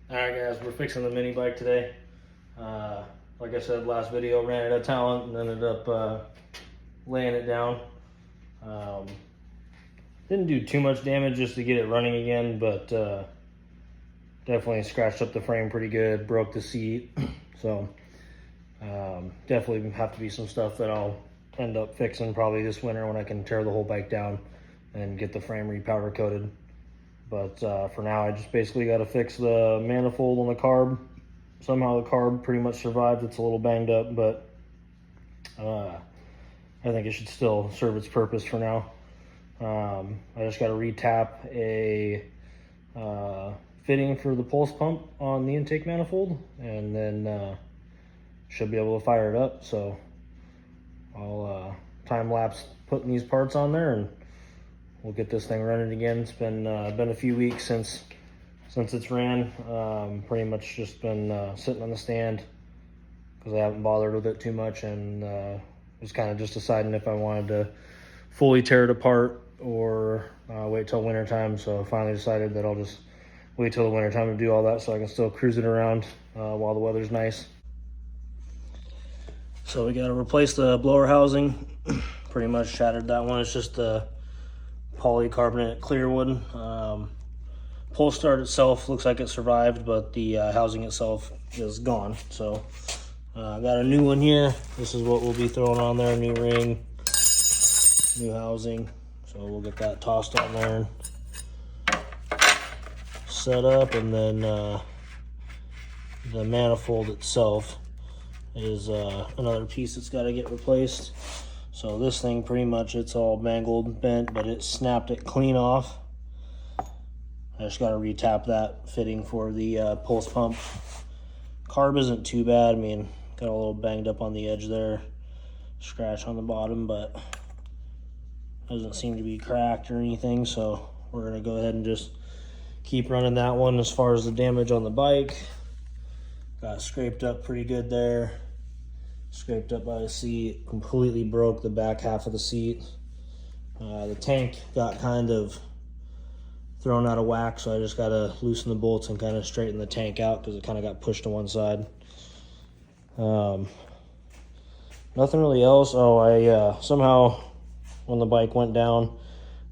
Alright guys, we're fixing the mini bike today. Like I said last video, ran out of talent and ended up laying it down. Didn't do too much damage just to get it running again, but definitely scratched up the frame pretty good, broke the seat. So definitely have to be some stuff that I'll end up fixing probably this winter when I can tear the whole bike down and get the frame repowder coated. But for now, I just basically got to fix the manifold on the carb. Somehow the carb pretty much survived. It's a little banged up, but I think it should still serve its purpose for now. I just got to retap a fitting for the pulse pump on the intake manifold, and then should be able to fire it up. So I'll time lapse putting these parts on there, and we'll get this thing running again. It's been a few weeks since it's ran. Pretty much just been sitting on the stand because I haven't bothered with it too much, and was kind of just deciding if I wanted to fully tear it apart or wait till winter time. So I finally decided that I'll just wait till the winter time to do all that so I can still cruise it around while the weather's nice. So we got to replace the blower housing. Pretty much shattered that one. It's just a polycarbonate clear wood. Pull start itself looks like it survived, but the housing itself is gone. So I got a new one here. This is what we'll be throwing on there: new ring, new housing. So we'll get that tossed on there and set up, and then the manifold itself is another piece that's got to get replaced. So this thing pretty much, it's all mangled, bent, but it snapped it clean off. I just got to retap that fitting for the pulse pump. Carb isn't too bad. I mean, got a little banged up on the edge there, scratch on the bottom, but doesn't seem to be cracked or anything. So we're gonna go ahead and just keep running that one. As far as the damage on the bike, got scraped up pretty good there. Scraped up by the seat, completely broke the back half of the seat. The tank got kind of thrown out of whack, so I just got to loosen the bolts and kind of straighten the tank out because it kind of got pushed to one side. Nothing really else. Oh, I somehow, when the bike went down,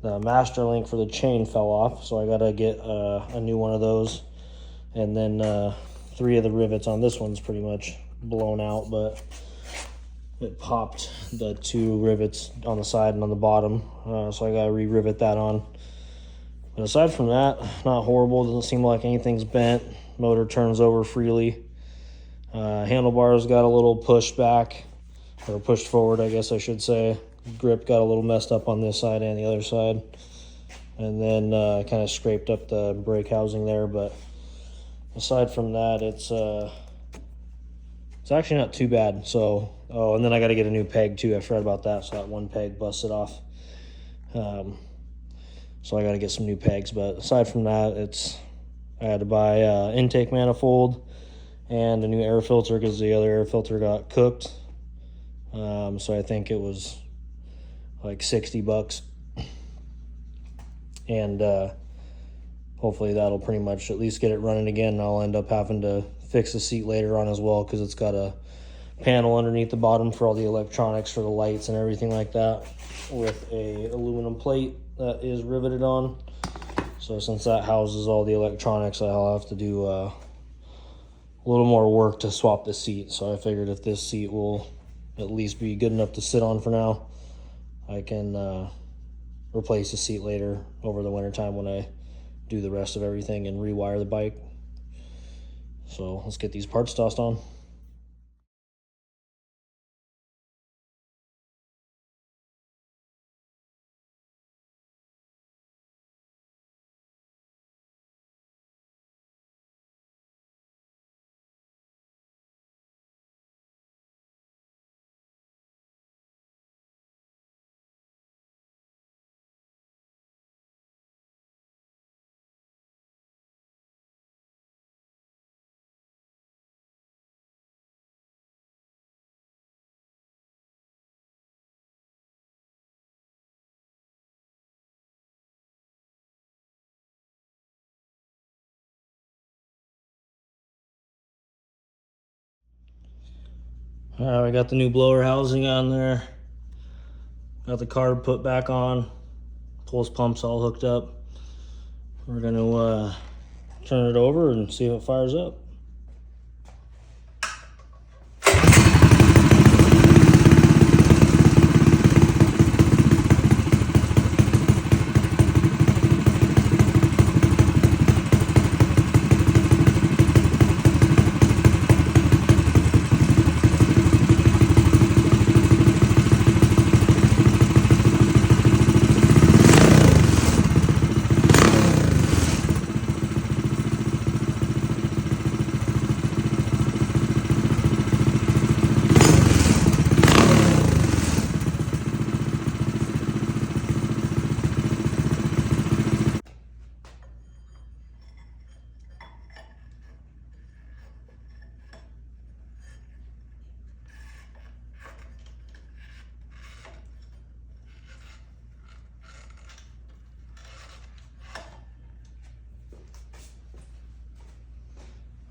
the master link for the chain fell off, so I got to get a new one of those. And then 3 of the rivets on this one's pretty much blown out, but it popped the 2 rivets on the side and on the bottom, so I got to re-rivet that on. But aside from that, not horrible. Doesn't seem like anything's bent. Motor turns over freely. Handlebars got a little pushed back, or pushed forward, I guess I should say. Grip got a little messed up on this side and the other side. And then kind of scraped up the brake housing there. But aside from that, it's actually not too bad. So, oh, and then I got to get a new peg too. I forgot about that. So that one peg busted off. So I got to get some new pegs. But aside from that, I had to buy intake manifold and a new air filter because the other air filter got cooked. So I think it was like $60. And hopefully that'll pretty much at least get it running again. I'll end up having to fix the seat later on as well because it's got a panel underneath the bottom for all the electronics for the lights and everything like that, with a aluminum plate that is riveted on. So since that houses all the electronics, I'll have to do a little more work to swap the seat. So I figured if this seat will at least be good enough to sit on for now, I can replace the seat later over the winter time when I do the rest of everything and rewire the bike. So let's get these parts tossed on. All right, I got the new blower housing on there. Got the carb put back on. Pulse pumps all hooked up. We're gonna turn it over and see if it fires up.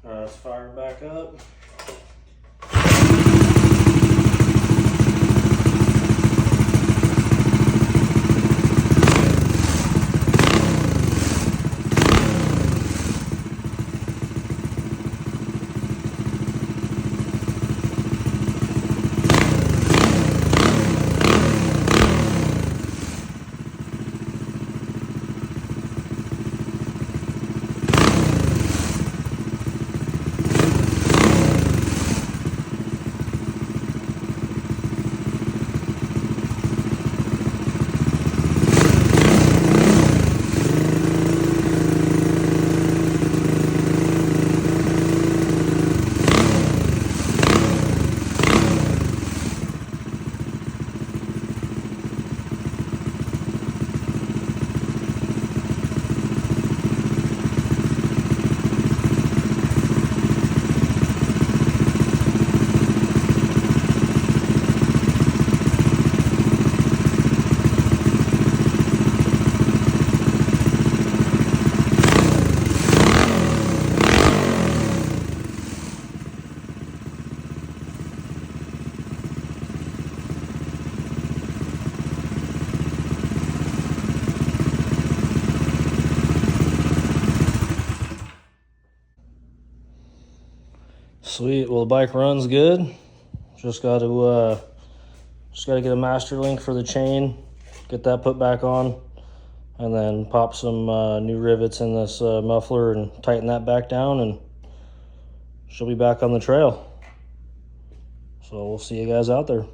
All right, let's fire it back up. Sweet. Well, the bike runs good. Just got to get a master link for the chain, get that put back on, and then pop some new rivets in this muffler and tighten that back down, and she'll be back on the trail. So we'll see you guys out there.